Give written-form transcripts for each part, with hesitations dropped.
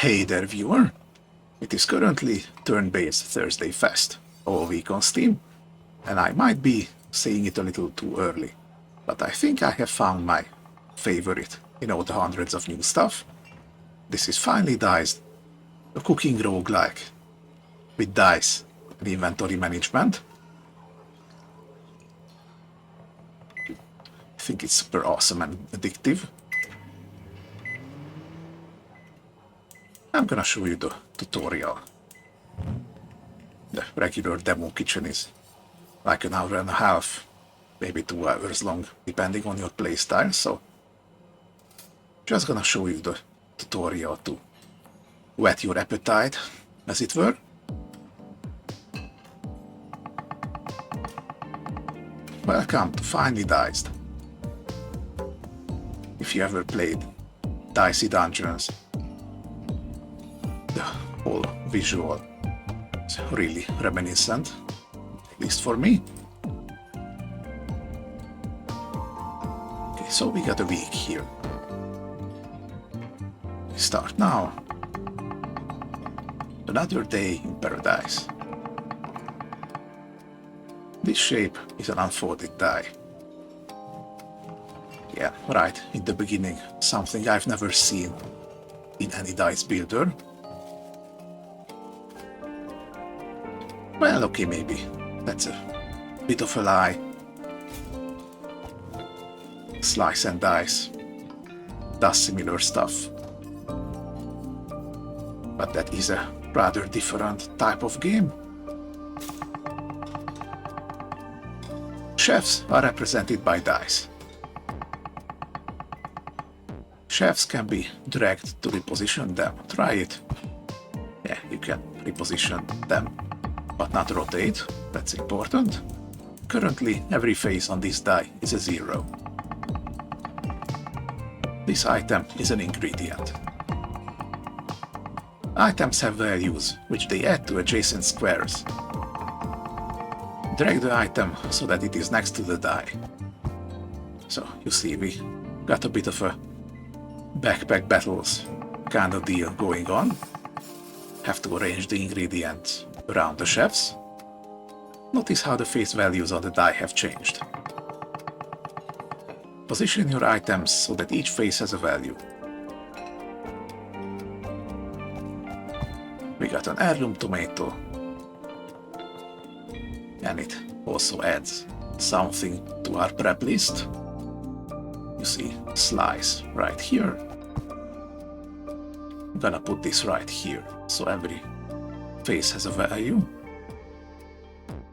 Hey there, viewer. It is currently turn-based Thursday Fest, all week on Steam, and I might be saying it a little too early, but I think I have found my favorite in all the hundreds of new stuff. This is Finely Diced, a cooking roguelike with dice and inventory management. I think it's super awesome and addictive. I'm gonna show you the tutorial. The regular demo kitchen is like an hour and a half, maybe 2 hours long, depending on your playstyle, so just gonna show you the tutorial to whet your appetite, as it were. Welcome to Finely Diced. If you ever played Dicey Dungeons, the whole visual is really reminiscent, at least for me. Okay, so we got a week here. We start now. Another day in paradise. This shape is an unfolded die. Yeah, right in the beginning, something I've never seen in any dice builder. Well, okay, maybe that's a bit of a lie. Slice and Dice does similar stuff, but that is a rather different type of game. Chefs are represented by dice. Chefs can be dragged to reposition them. Try it. Yeah, you can reposition them, but not rotate. That's important. Currently, every face on this die is a 0. This item is an ingredient. Items have values, which they add to adjacent squares. Drag the item so that it is next to the die. So, you see, we got a bit of a backpack battles kind of deal going on. Have to arrange the ingredients around the chefs. Notice how the face values on the die have changed. Position your items so that each face has a value. We got an heirloom tomato, and it also adds something to our prep list. You see, slice right here. I'm gonna put this right here, so every face has a value.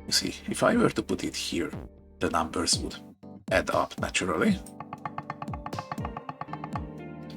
You see, if I were to put it here, the numbers would add up naturally.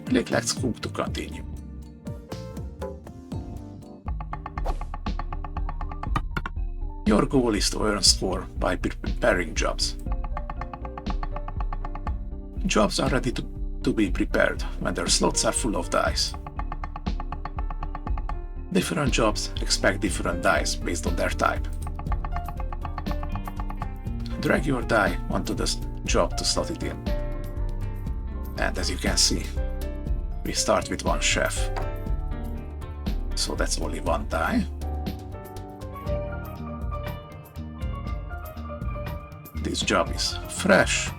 Click Let's Cook to continue. Your goal is to earn score by preparing jobs. Jobs are ready to be prepared when their slots are full of dice. Different jobs expect different dice based on their type. Drag your die onto the job to slot it in. And as you can see, we start with one chef. So that's only one die. This job is fresh,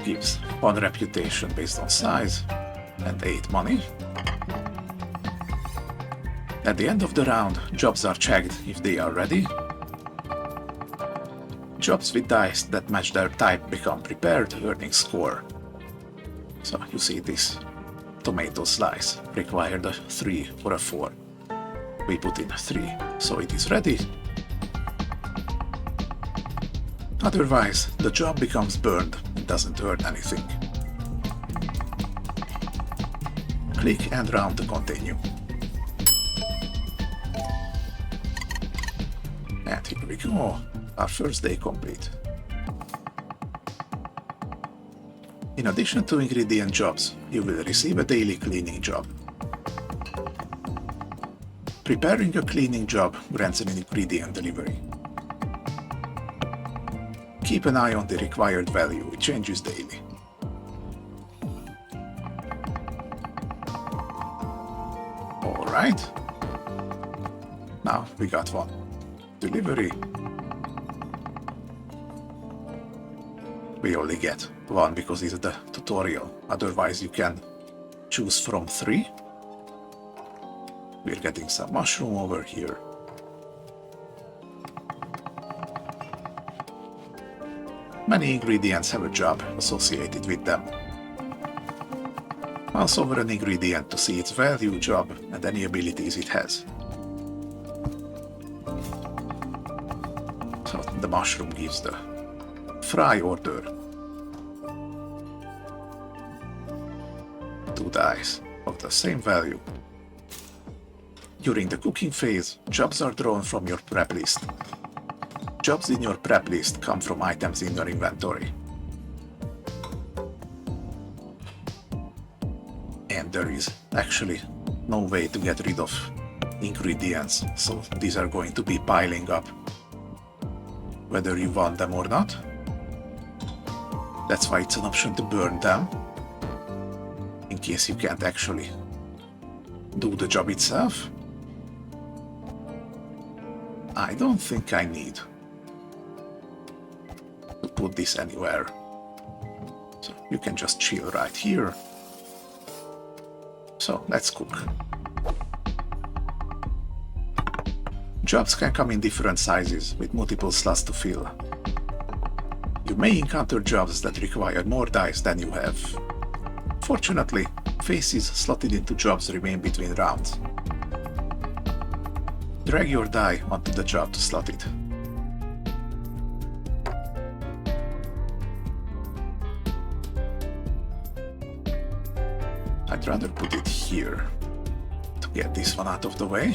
gives 1 reputation based on size, and 8 money. At the end of the round, jobs are checked if they are ready. Jobs with dice that match their type become prepared, earning score. So you see, this tomato slice required a 3 or a 4. We put in a 3, so it is ready. Otherwise, the job becomes burned and doesn't earn anything. Click End Round to continue. And here we go, our first day complete. In addition to ingredient jobs, you will receive a daily cleaning job. Preparing a cleaning job grants an ingredient delivery. Keep an eye on the required value, it changes daily. Alright. Now we got one. Delivery. We only get one because it's the tutorial. Otherwise you can choose from 3. We're getting some mushroom over here. Many ingredients have a job associated with them. Mouse over an ingredient to see its value, job, and any abilities it has. So the mushroom gives the fry order. 2 dice of the same value. During the cooking phase, jobs are drawn from your prep list. Jobs in your prep list come from items in your inventory. And there is actually no way to get rid of ingredients, so these are going to be piling up, whether you want them or not. That's why it's an option to burn them, in case you can't actually do the job itself. I don't think I need to put this anywhere. So you can just chill right here. So let's cook. Jobs can come in different sizes with multiple slots to fill. You may encounter jobs that require more dice than you have. Fortunately, faces slotted into jobs remain between rounds. Drag your die onto the job to slot it. I'd rather put it here to get this one out of the way.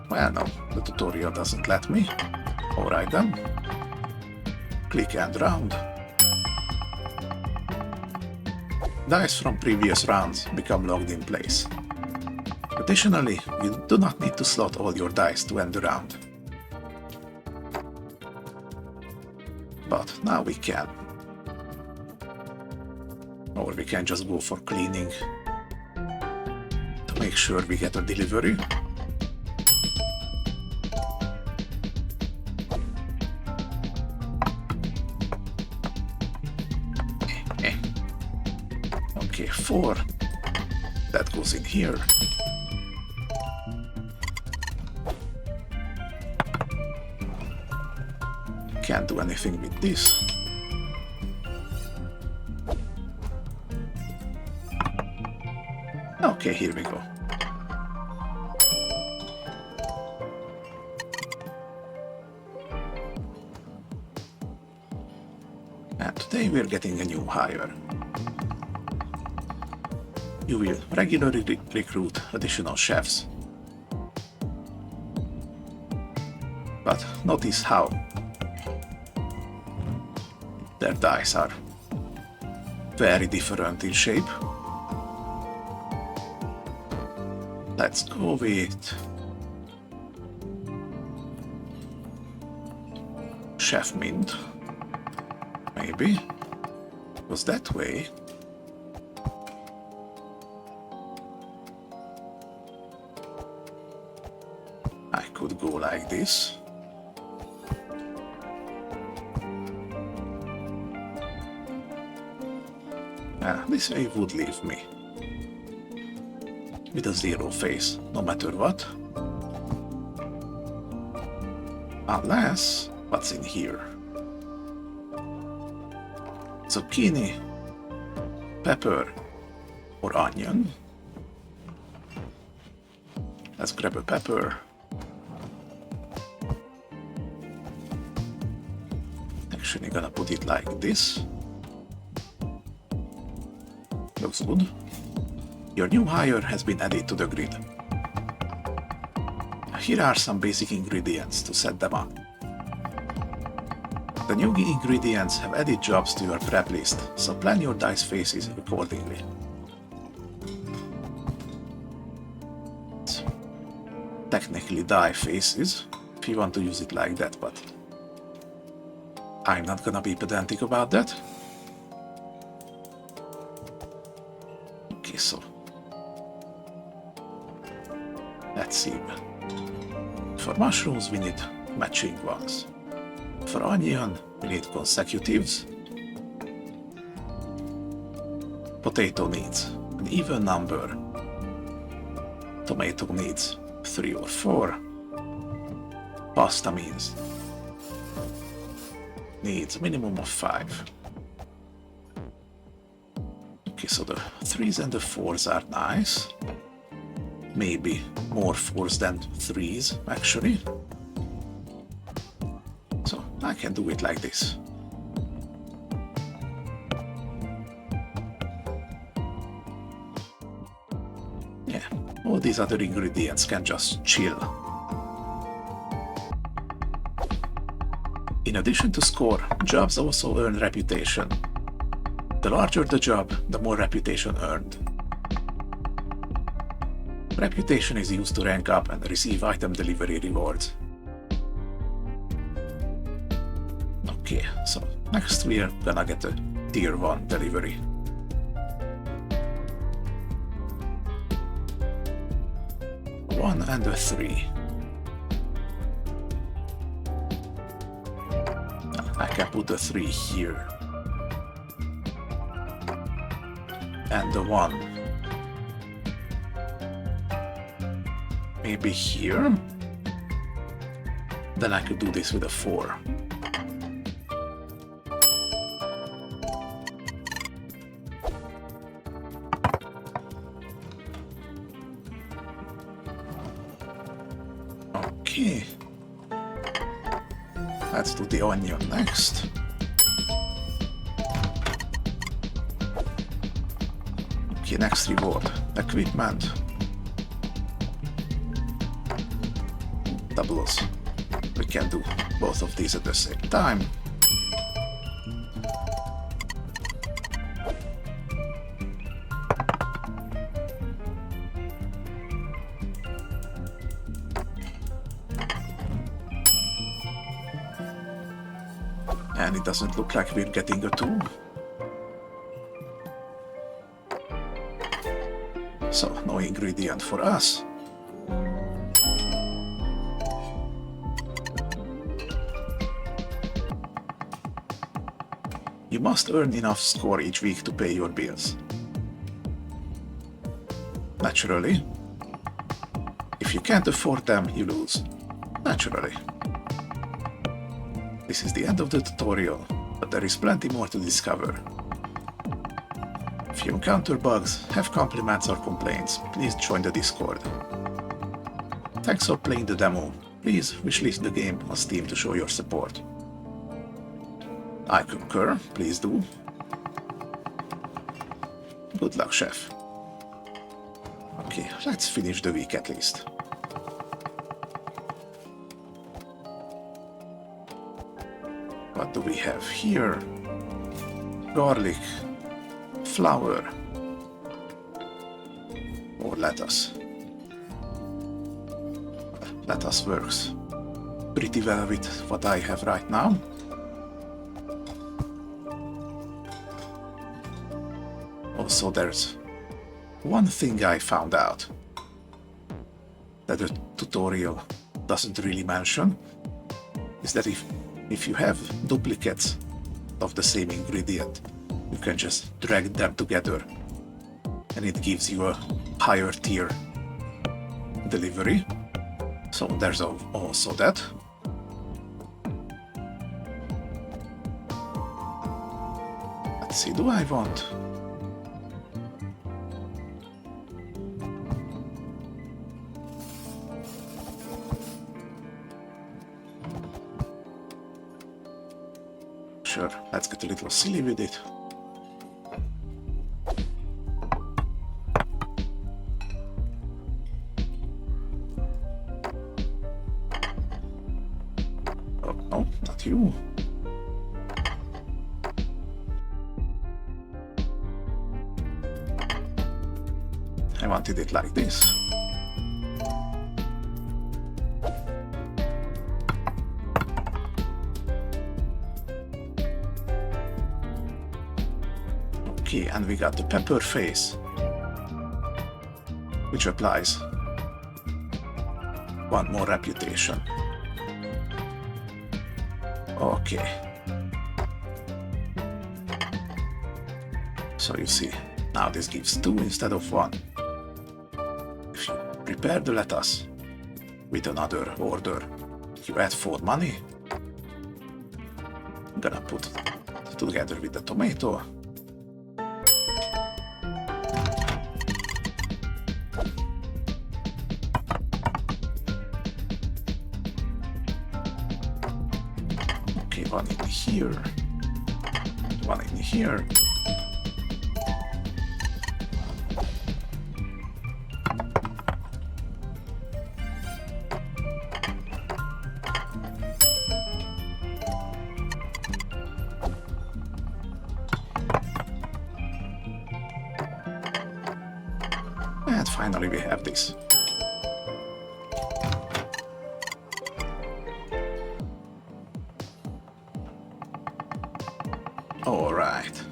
Well, no, the tutorial doesn't let me. Alright then. Click and round. Dice from previous rounds become logged in place. Additionally, you do not need to slot all your dice to end the round. But now we can. Or we can just go for cleaning to make sure we get a delivery. Okay, 4. That goes in here. Can't do anything with this. Okay, here we go. And today we're getting a new hire. You will regularly recruit additional chefs. But notice how their dice are very different in shape. Let's go with Chef Mint. Maybe. Because that way I could go like this. This way would leave me with a 0 face, no matter what. Unless, what's in here? Zucchini, pepper, or onion. Let's grab a pepper. Actually gonna put it like this. Looks good. Your new hire has been added to the grid. Here are some basic ingredients to set them up. The new ingredients have added jobs to your prep list, so plan your dice faces accordingly. It's technically die faces, if you want to use it like that, but I'm not gonna be pedantic about that. Okay, so For mushrooms, we need matching ones. For onion, we need consecutives. Potato needs an even number. Tomato needs 3 or 4. Pasta needs a minimum of 5. Okay, so the 3s and the 4s are nice. Maybe more 4s than 3s, actually. So I can do it like this. Yeah, all these other ingredients can just chill. In addition to score, jobs also earn reputation. The larger the job, the more reputation earned. Reputation is used to rank up and receive item delivery rewards. Okay, so next we are gonna get a tier 1 delivery. One and a 3. I can put the 3 here. And the 1. Maybe here? Then I could do this with a 4. Okay. Let's do the onion next. Okay, next reward. Equipment. Doubles. We can do both of these at the same time. And it doesn't look like we're getting a 2. So, no ingredient for us. You must earn enough score each week to pay your bills. Naturally. If you can't afford them, you lose. Naturally. This is the end of the tutorial, but there is plenty more to discover. If you encounter bugs, have compliments or complaints, please join the Discord. Thanks for playing the demo. Please wishlist the game on Steam to show your support. I concur, please do. Good luck, chef. Okay, let's finish the week at least. What do we have here? Garlic, flour, or lettuce. Lettuce works pretty well with what I have right now. Also, there's one thing I found out that the tutorial doesn't really mention, is that if you have duplicates of the same ingredient, you can just drag them together and it gives you a higher tier delivery. So there's also that. Let's see, do I want... Sure, let's get a little silly with it. Oh, no, not you. I wanted it like this. Okay, and we got the pepper face, which applies One more reputation. Okay. So you see, now this gives 2 instead of 1. If you prepare the lettuce with another order, you add 4 money. I'm gonna put it together with the tomato. Okay, one in here. One in here. And finally we have this. Alright.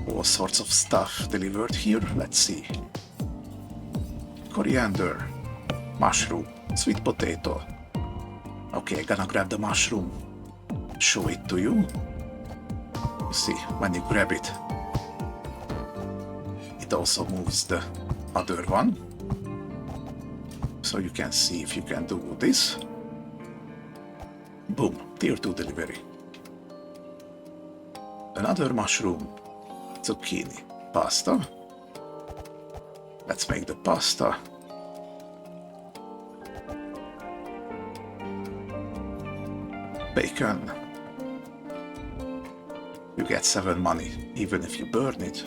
All sorts of stuff delivered here. Let's see. Coriander, mushroom, sweet potato. Okay, gonna grab the mushroom. Show it to you. You see, when you grab it, it also moves the other one. So you can see if you can do this. Boom, tier 2 delivery. Another mushroom, zucchini, pasta. Let's make the pasta. Bacon. You get 7 money, even if you burn it.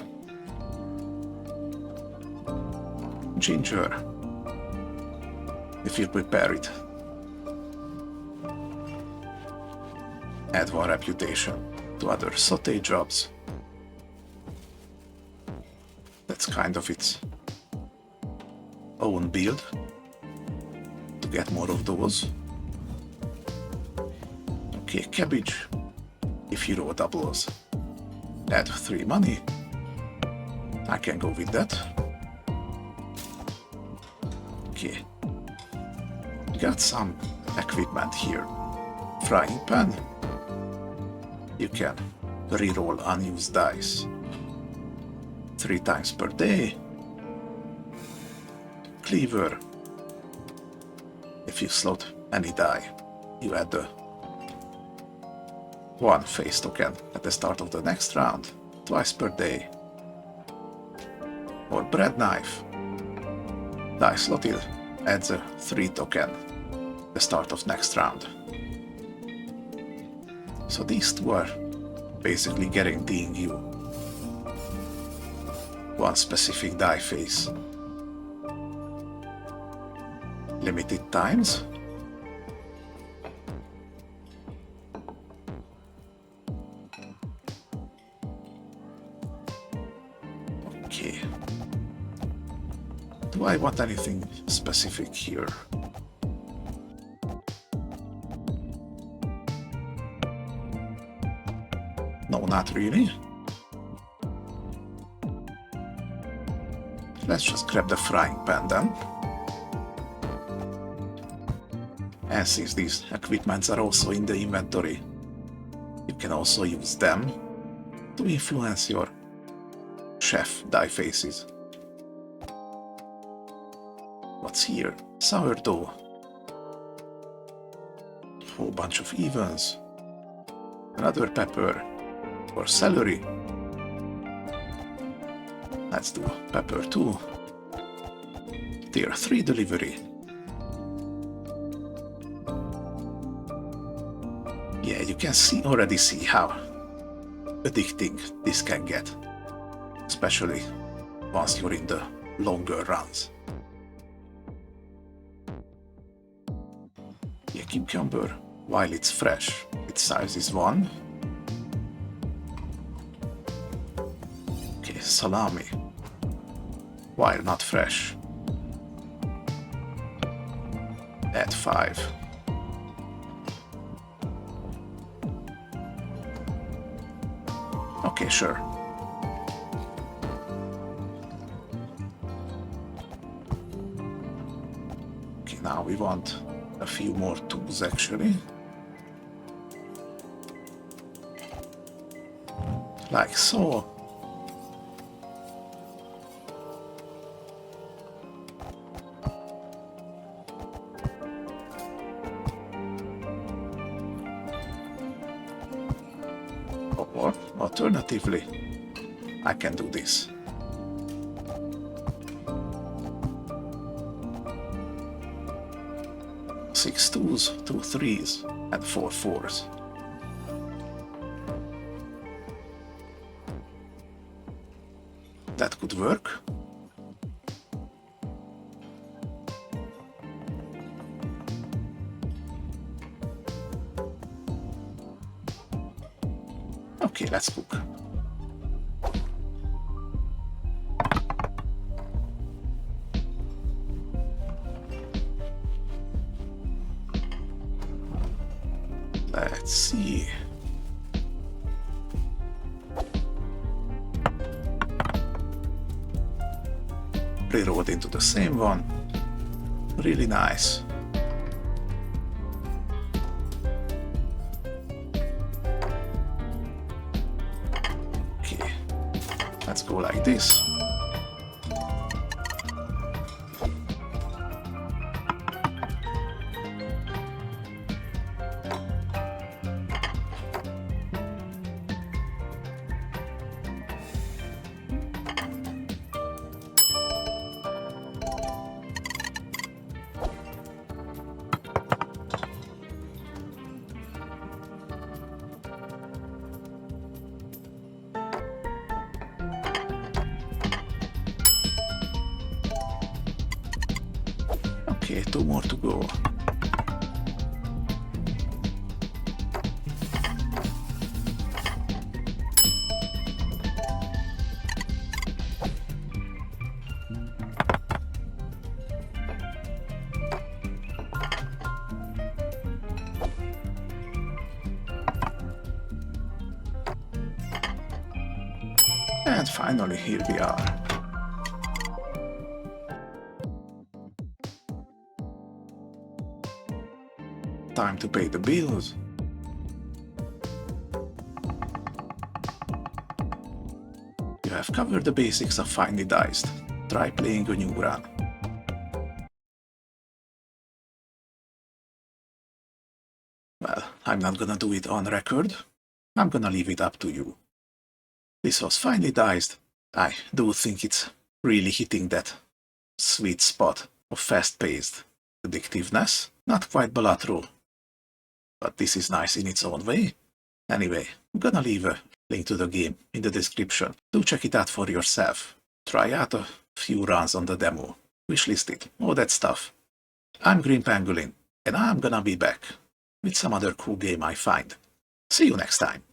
Ginger. If you prepare it. Add 1 reputation to other sauté jobs. That's kind of its own build to get more of those. Okay, cabbage. If you roll doubles, add 3 money. I can go with that. Okay. Got some equipment here. Frying pan. You can re-roll unused dice 3 times per day. Cleaver. If you slot any die, you add the 1 face token at the start of the next round, twice per day. Or bread knife. Die slotted adds a 3 token at the start of next round. So these 2 are basically guaranteeing you 1 specific die face. Limited times. Okay. Do I want anything specific here? No, not really. Let's just grab the frying pan then. And since these equipments are also in the inventory, you can also use them to influence your chef die faces. What's here? Sourdough. Whole bunch of evens. Another pepper. Or celery. Let's do pepper 2. Tier 3 delivery. Yeah, you can already see how addicting this can get. Especially once you're in the longer runs. Yeah, cucumber, while it's fresh, its size is 1. Okay, salami, while not fresh, add 5. Okay, sure. we want a few more tools actually. Like so. Or alternatively, I can do this. Six twos, 2 threes, and 4 fours. That could work. Okay, let's cook. Let's see. Reload into the same one. Really nice. Okay, let's go like this. Okay, 2 more to go. And finally, here we are. Time to pay the bills. You have covered the basics of finely diced. Try playing a new run. Well, I'm not gonna do it on record. I'm gonna leave it up to you. This was finely diced. I do think it's really hitting that sweet spot of fast-paced addictiveness. Not quite Balatro, but this is nice in its own way. Anyway, I'm gonna leave a link to the game in the description. Do check it out for yourself. Try out a few runs on the demo. Wishlist it, all that stuff. I'm Green Pangolin, and I'm gonna be back with some other cool game I find. See you next time.